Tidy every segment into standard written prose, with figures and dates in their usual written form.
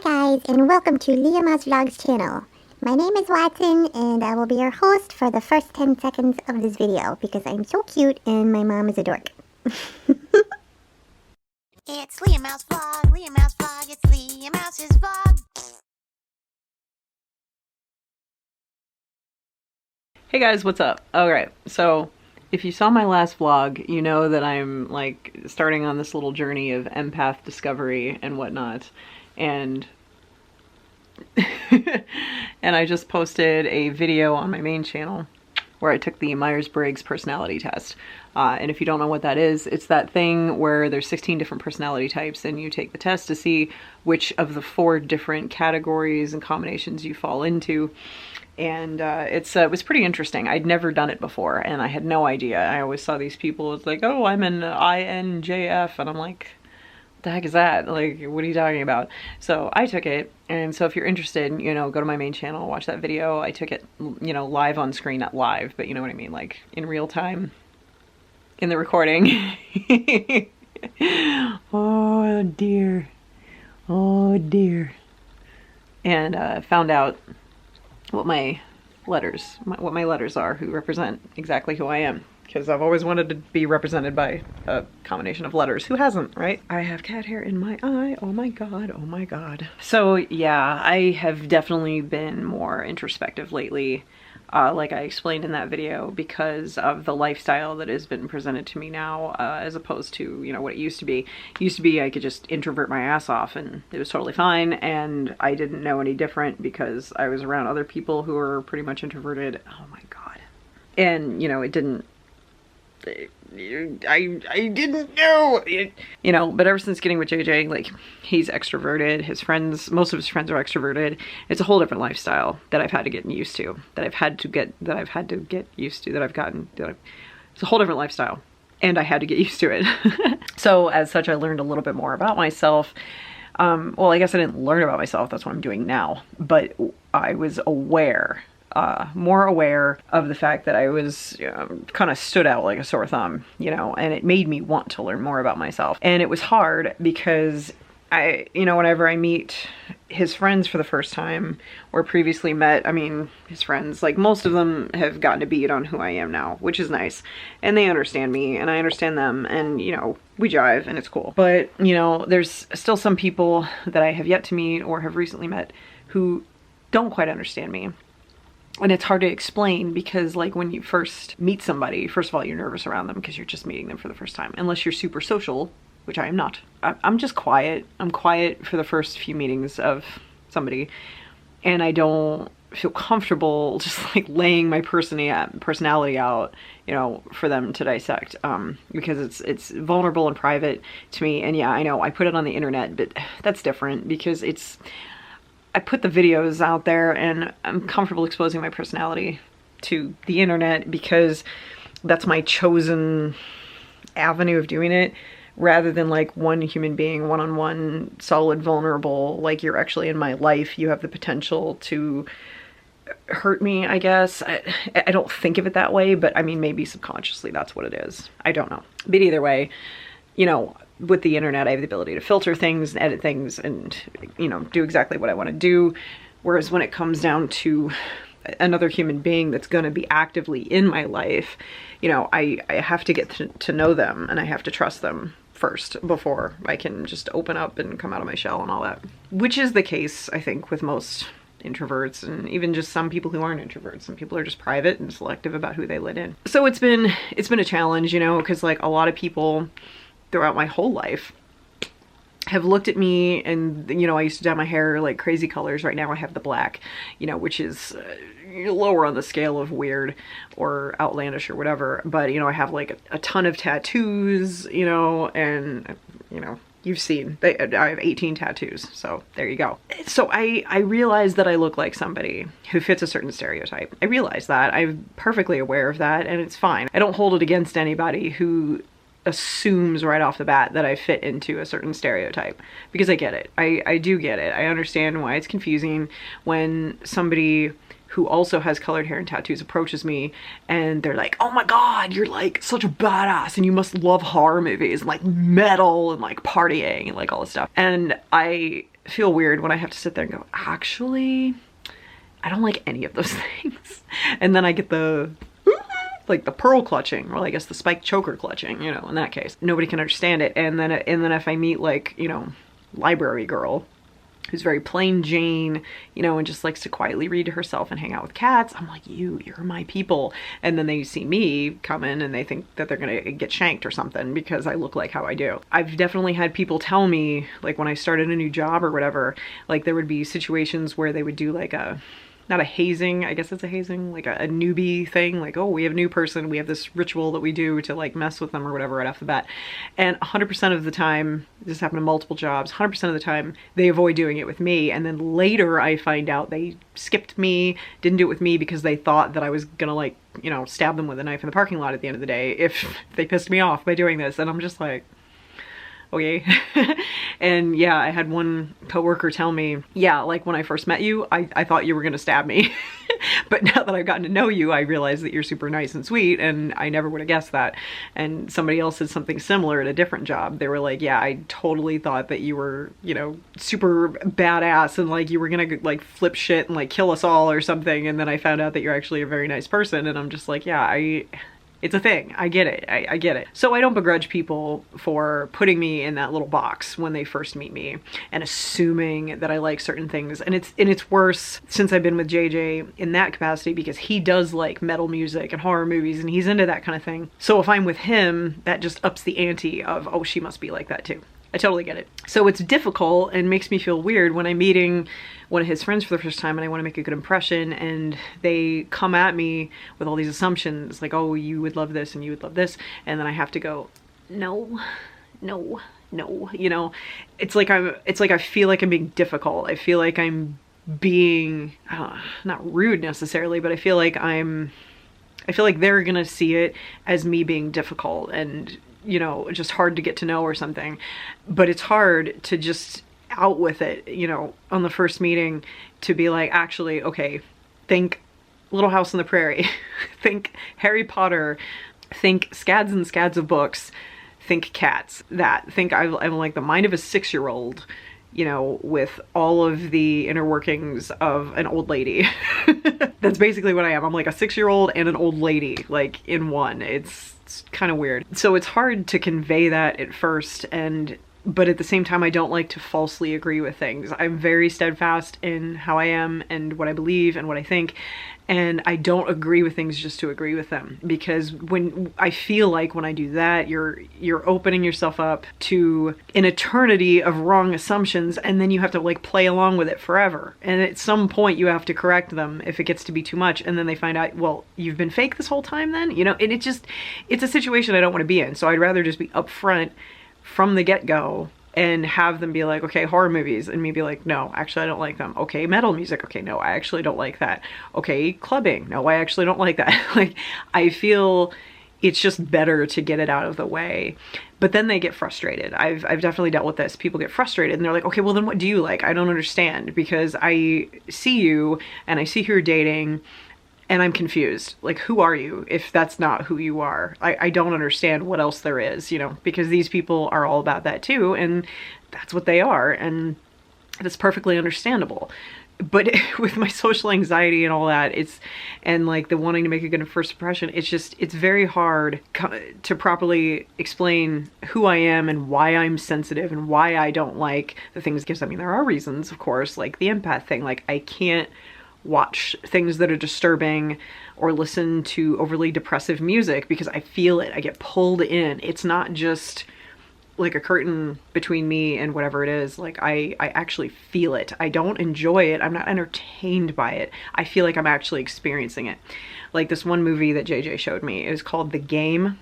guys, and welcome to LeahMouseVlog's channel. My name is Watson, and I will be your host for the first 10 seconds of this video because I'm so cute and my mom is a dork. It's LeahMouseVlog, LeahMouseVlog, it's LeahMouse's vlog. Hey guys, what's up? Alright, so if you saw my last vlog, you know that I'm like starting on this little journey of empath discovery and whatnot. And and I just posted a video on my main channel where I took the Myers-Briggs personality test. And if you don't know what that is, it's that thing where there's 16 different personality types and you take the test to see which of the 4 different categories and combinations you fall into. And it was pretty interesting. I'd never done it before and I had no idea. I always saw these people, it's like, oh, I'm an INJF, and I'm like, what the heck is that? Like, what are you talking about? So I took it, and so if you're interested, you know, go to my main channel, watch that video. I took it, you know, live on screen, not live, but you know what I mean, like in real time, in the recording. Oh dear, oh dear. And found out what my letters are, who represent exactly who I am. Because I've always wanted to be represented by a combination of letters. Who hasn't, right? I have cat hair in my eye. Oh my god, oh my god. So yeah, I have definitely been more introspective lately, like I explained in that video, because of the lifestyle that has been presented to me now, as opposed to, you know, what it used to be. It used to be I could just introvert my ass off and it was totally fine, and I didn't know any different because I was around other people who were pretty much introverted. Oh my god. And, you know, it didn't... I didn't know it, you know, but ever since getting with JJ, like, he's extroverted, his friends, most of his friends are extroverted. It's a whole different lifestyle that I've had to get used to, it's a whole different lifestyle, and I had to get used to it. So as such, I learned a little bit more about myself. Well, I guess I didn't learn about myself, that's what I'm doing now, but I was aware, more aware of the fact that I was kind of stood out like a sore thumb, you know, and it made me want to learn more about myself. And it was hard because you know, whenever I meet his friends for the first time, or previously met, I mean, his friends, like, most of them have gotten to beat on who I am now, which is nice. And they understand me, and I understand them, and, you know, we jive, and it's cool. But, you know, there's still some people that I have yet to meet, or have recently met, who don't quite understand me. And it's hard to explain because, like, when you first meet somebody, first of all, you're nervous around them because you're just meeting them for the first time. Unless you're super social, which I am not. I'm just quiet. I'm quiet for the first few meetings of somebody. And I don't feel comfortable just, like, laying my personality out, you know, for them to dissect. Because it's vulnerable and private to me. And yeah, I know, I put it on the internet, but that's different because I put the videos out there and I'm comfortable exposing my personality to the internet because that's my chosen avenue of doing it, rather than like one human being, one-on-one, solid, vulnerable, like you're actually in my life, you have the potential to hurt me, I guess. I don't think of it that way, but I mean, maybe subconsciously that's what it is. I don't know. But either way, you know, with the internet, I have the ability to filter things, edit things, and, you know, do exactly what I want to do. Whereas when it comes down to another human being that's going to be actively in my life, you know, I have to get to know them, and I have to trust them first before I can just open up and come out of my shell and all that. Which is the case, I think, with most introverts, and even just some people who aren't introverts. Some people are just private and selective about who they let in. So it's been a challenge, you know, because, like, a lot of people throughout my whole life have looked at me, and, you know, I used to dye my hair like crazy colors. Right now I have the black, you know, which is lower on the scale of weird or outlandish or whatever. But, you know, I have like a ton of tattoos, you know, and, you know, you've seen, I have 18 tattoos, so there you go. So I realize that I look like somebody who fits a certain stereotype. I realize that. I'm perfectly aware of that, and it's fine. I don't hold it against anybody who assumes right off the bat that I fit into a certain stereotype, because I get it. I do get it. I understand why it's confusing when somebody who also has colored hair and tattoos approaches me and they're like, oh my god, you're like such a badass and you must love horror movies and like metal and like partying and like all this stuff. And I feel weird when I have to sit there and go, actually, I don't like any of those things. And then I get the like the pearl clutching, or I guess the spiked choker clutching, you know, in that case. Nobody can understand it. And then if I meet like, you know, library girl who's very plain Jane, you know, and just likes to quietly read to herself and hang out with cats, I'm like, you're my people. And then they see me come in and they think that they're gonna get shanked or something because I look like how I do. I've definitely had people tell me, like when I started a new job or whatever, like there would be situations where they would do like not a hazing, I guess it's a hazing, like a newbie thing, like, oh, we have a new person, we have this ritual that we do to like mess with them or whatever right off the bat. And 100% of the time, this happened to multiple jobs, 100% of the time, they avoid doing it with me. And then later I find out they skipped me, didn't do it with me because they thought that I was gonna like, you know, stab them with a knife in the parking lot at the end of the day if they pissed me off by doing this. And I'm just like, okay. And yeah, I had one coworker tell me, yeah, like when I first met you, I thought you were gonna stab me. But now that I've gotten to know you, I realize that you're super nice and sweet, and I never would have guessed that. And somebody else said something similar at a different job. They were like, yeah, I totally thought that you were, you know, super badass and like you were gonna like flip shit and like kill us all or something. And then I found out that you're actually a very nice person. And I'm just like, yeah, it's a thing. I get it. I get it. So I don't begrudge people for putting me in that little box when they first meet me and assuming that I like certain things. And it's worse since I've been with JJ in that capacity because he does like metal music and horror movies and he's into that kind of thing. So if I'm with him, that just ups the ante of, oh, she must be like that too. I totally get it. So it's difficult and makes me feel weird when I'm meeting one of his friends for the first time and I want to make a good impression and they come at me with all these assumptions like, oh, you would love this and you would love this. And then I have to go, no, you know, it's like I feel like I'm being difficult. I feel like I'm being, not rude necessarily, but I feel like they're gonna see it as me being difficult and, you know, just hard to get to know or something. But it's hard to just out with it, you know, on the first meeting to be like, actually, okay, think Little House on the Prairie, think Harry Potter, think scads and scads of books, think cats, think I'm like the mind of a 6-year-old, you know, with all of the inner workings of an old lady. That's basically what I am. I'm like a 6-year-old and an old lady, like in one. It's kind of weird. So it's hard to convey that at first, but at the same time, I don't like to falsely agree with things. I'm very steadfast in how I am and what I believe and what I think. And I don't agree with things just to agree with them, because when I feel like when I do that, you're opening yourself up to an eternity of wrong assumptions, and then you have to like play along with it forever. And at some point you have to correct them if it gets to be too much, and then they find out, well, you've been fake this whole time then, you know. And it's a situation I don't want to be in. So I'd rather just be upfront from the get-go and have them be like, okay, horror movies, and me be like, no, actually I don't like them. Okay, metal music, okay, no, I actually don't like that. Okay, clubbing, no, I actually don't like that. Like, I feel it's just better to get it out of the way. But then they get frustrated. I've definitely dealt with this. People get frustrated and they're like, okay, well then what do you like? I don't understand, because I see you and I see who you're dating and I'm confused. Like, who are you if that's not who you are? I don't understand what else there is, you know, because these people are all about that too, and that's what they are, and that's perfectly understandable. But with my social anxiety and all that, and like the wanting to make a good first impression, it's very hard to properly explain who I am and why I'm sensitive and why I don't like the things. Because I mean, there are reasons, of course, like the empath thing. Like, I can't watch things that are disturbing or listen to overly depressive music because I feel it. I get pulled in. It's not just like a curtain between me and whatever it is. Like, I actually feel it. I don't enjoy it. I'm not entertained by it. I feel like I'm actually experiencing it. Like this one movie that JJ showed me, it was called The Game.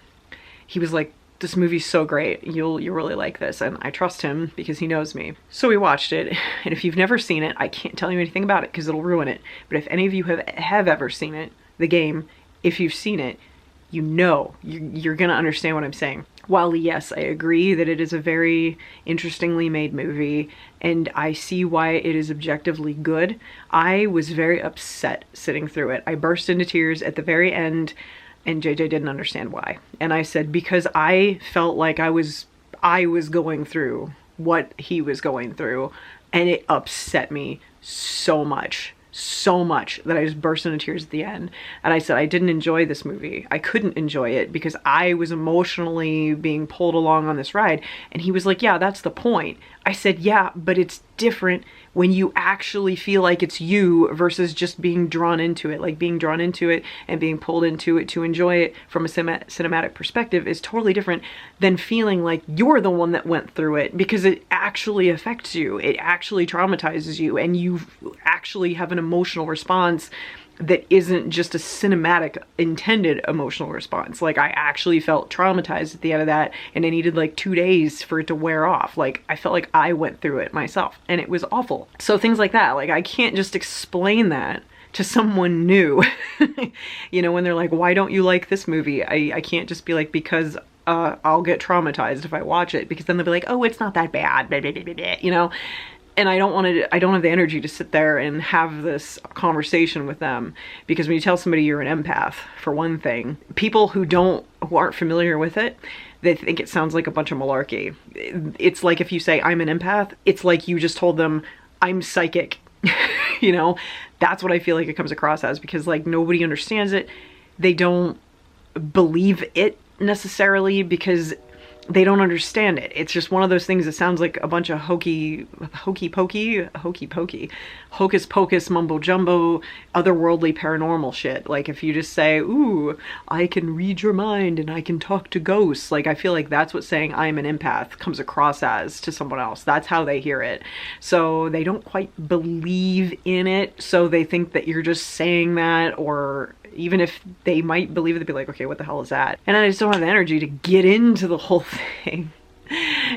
He was like, this movie's so great, you'll really like this. And I trust him because he knows me. So we watched it, and if you've never seen it, I can't tell you anything about it because it'll ruin it. But if any of you have ever seen it, The Game, if you've seen it, you know, you're gonna understand what I'm saying. While yes, I agree that it is a very interestingly made movie, and I see why it is objectively good, I was very upset sitting through it. I burst into tears at the very end, and JJ didn't understand why. And I said, because I felt like I was going through what he was going through, And it upset me so much that I just burst into tears at the end. And I said, I didn't enjoy this movie. I couldn't enjoy it because I was emotionally being pulled along on this ride. And he was like, yeah, that's the point. I said, yeah, but it's different when you actually feel like it's you versus just being drawn into it. Like being drawn into it and being pulled into it to enjoy it from a cinematic perspective is totally different than feeling like you're the one that went through it, because it actually affects you. It actually traumatizes you, and you actually have an emotional response that isn't just a cinematic intended emotional response. Like I actually felt traumatized at the end of that, and I needed like 2 days for it to wear off. Like I felt like I went through it myself, and it was awful. So things like that, like I can't just explain that to someone new. You know, when they're like, why don't you like this movie? I can't just be like, because I'll get traumatized if I watch it, because then they'll be like, oh, it's not that bad, blah, blah, blah, blah, you know? And I don't have the energy to sit there and have this conversation with them, because when you tell somebody you're an empath, for one thing, people who aren't familiar with it, they think it sounds like a bunch of malarkey. It's like if you say I'm an empath, it's like you just told them I'm psychic. You know, that's what I feel like it comes across as, because like nobody understands it. They don't believe it necessarily because they don't understand it. It's just one of those things that sounds like a bunch of hokey pokey, hocus pocus, mumbo jumbo, otherworldly paranormal shit. Like if you just say, ooh, I can read your mind and I can talk to ghosts. Like I feel like that's what saying I'm an empath comes across as to someone else. That's how they hear it. So they don't quite believe in it. So they think that you're just saying that, or even if they might believe it, they'd be like, okay, what the hell is that? And I just don't have the energy to get into the whole thing,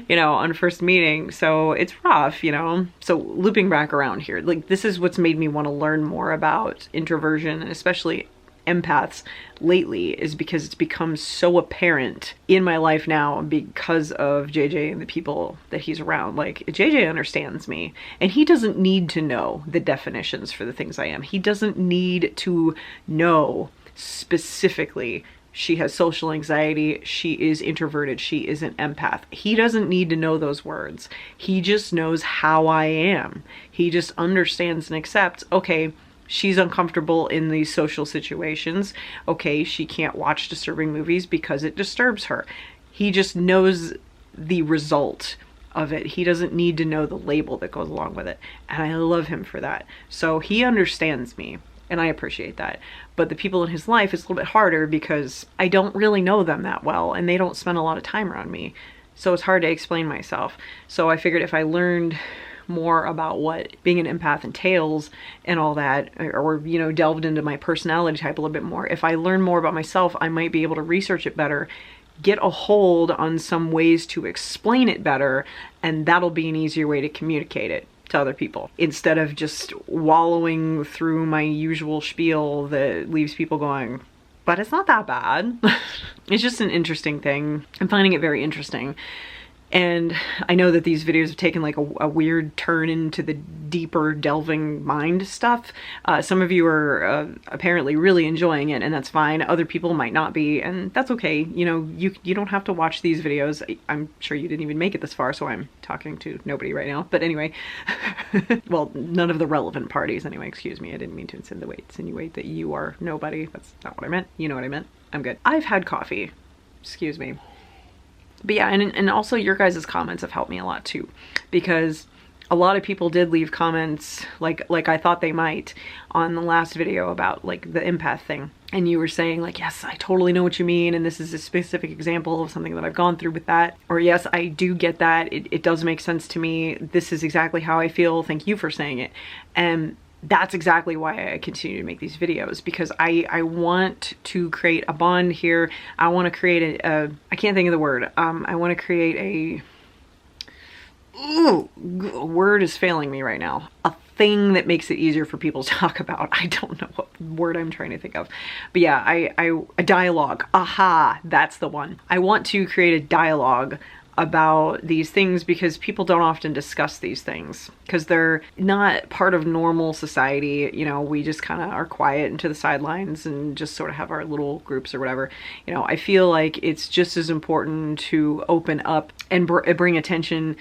you know, on first meeting. So it's rough, you know? So looping back around here, like this is what's made me want to learn more about introversion, and especially empaths lately, is because it's become so apparent in my life now because of JJ and the people that he's around. Like JJ understands me, and he doesn't need to know the definitions for the things I am. He doesn't need to know specifically she has social anxiety, she is introverted, she is an empath. He doesn't need to know those words. He just knows how I am. He just understands and accepts, okay, she's uncomfortable in these social situations. Okay, she can't watch disturbing movies because it disturbs her. He just knows the result of it. He doesn't need to know the label that goes along with it. And I love him for that. So he understands me, and I appreciate that. But the people in his life, it's a little bit harder because I don't really know them that well, and they don't spend a lot of time around me. So it's hard to explain myself. So I figured if I learned more about what being an empath entails and all that, or you know, delved into my personality type a little bit more, if I learn more about myself, I might be able to research it better, get a hold on some ways to explain it better, and that'll be an easier way to communicate it to other people, instead of just wallowing through my usual spiel that leaves people going, but it's not that bad. It's just an interesting thing. I'm finding it very interesting. And I know that these videos have taken like a weird turn into the deeper delving mind stuff. Some of you are apparently really enjoying it, and that's fine. Other people might not be, and that's okay. You know, you don't have to watch these videos. I'm sure you didn't even make it this far, so I'm talking to nobody right now. But anyway, well, none of the relevant parties anyway, excuse me. I didn't mean to insinuate that you are nobody. That's not what I meant. You know what I meant. I'm good. I've had coffee. Excuse me. But yeah, and also your guys' comments have helped me a lot too, because a lot of people did leave comments like I thought they might on the last video about like the empath thing. And you were saying like, yes, I totally know what you mean, and this is a specific example of something that I've gone through with that. Or yes, I do get that. It does make sense to me. This is exactly how I feel. Thank you for saying it. And that's exactly why I continue to make these videos, because I want to create a bond here. I want to create I can't think of the word. I want to create a word is failing me right now. A thing that makes it easier for people to talk about. I don't know what word I'm trying to think of. But yeah, a dialogue. Aha, that's the one. I want to create a dialogue about these things, because people don't often discuss these things because they're not part of normal society. You know, we just kind of are quiet and to the sidelines and just sort of have our little groups or whatever. You know, I feel like it's just as important to open up and bring attention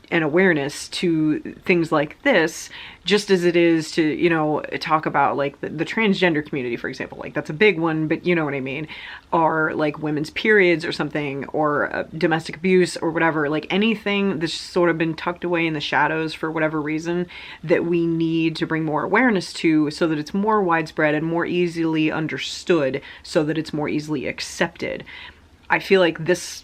and awareness to things like this, just as it is to, you know, talk about like the transgender community, for example. Like that's a big one, but you know what I mean, or like women's periods or something, or domestic abuse or whatever, like anything that's sort of been tucked away in the shadows for whatever reason that we need to bring more awareness to, so that it's more widespread and more easily understood, so that it's more easily accepted. I feel like this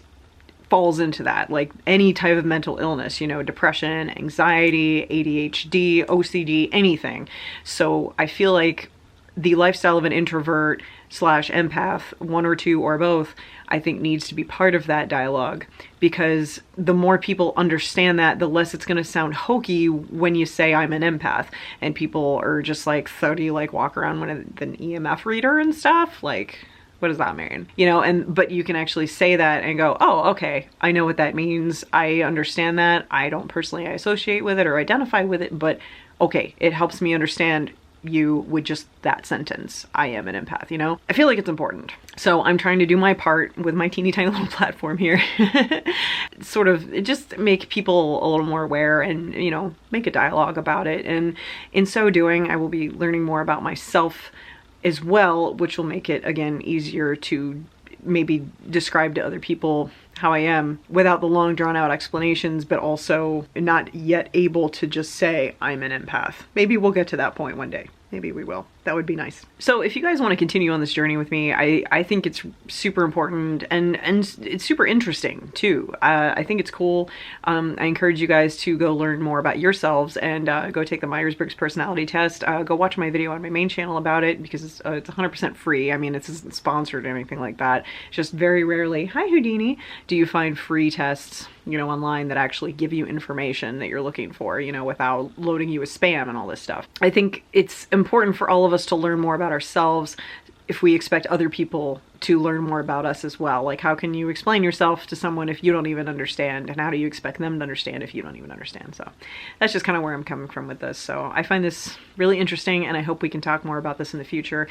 falls into that, like any type of mental illness, you know, depression, anxiety, ADHD, OCD, anything. So I feel like the lifestyle of an introvert slash empath, one or two or both, I think needs to be part of that dialogue, because the more people understand that, the less it's going to sound hokey when you say I'm an empath and people are just like, so do you like walk around with an EMF reader and stuff? Like, what does that mean? You know, but you can actually say that and go, oh, okay, I know what that means. I understand that. I don't personally associate with it or identify with it, but okay, it helps me understand you with just that sentence. I am an empath, you know? I feel like it's important. So I'm trying to do my part with my teeny tiny little platform here. Sort of just make people a little more aware and, you know, make a dialogue about it. And in so doing, I will be learning more about myself as well, which will make it, again, easier to maybe describe to other people how I am without the long drawn out explanations, but also not yet able to just say I'm an empath. Maybe we'll get to that point one day. Maybe we will. That would be nice. So if you guys want to continue on this journey with me, I think it's super important and it's super interesting too. I think it's cool. I encourage you guys to go learn more about yourselves and go take the Myers-Briggs personality test. Go watch my video on my main channel about it, because it's 100% free. I mean, it isn't sponsored or anything like that. It's just very rarely, hi Houdini, do you find free tests, you know, online that actually give you information that you're looking for, you know, without loading you with spam and all this stuff. I think it's important for all of us to learn more about ourselves if we expect other people to learn more about us as well. Like, how can you explain yourself to someone if you don't even understand? And how do you expect them to understand if you don't even understand? So that's just kind of where I'm coming from with this. So I find this really interesting, and I hope we can talk more about this in the future.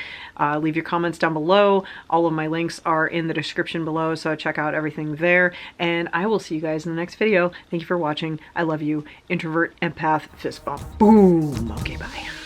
Leave your comments down below. All of my links are in the description below, so check out everything there. And I will see you guys in the next video. Thank you for watching. I love you. Introvert, empath, fist bump. Boom. Okay, bye.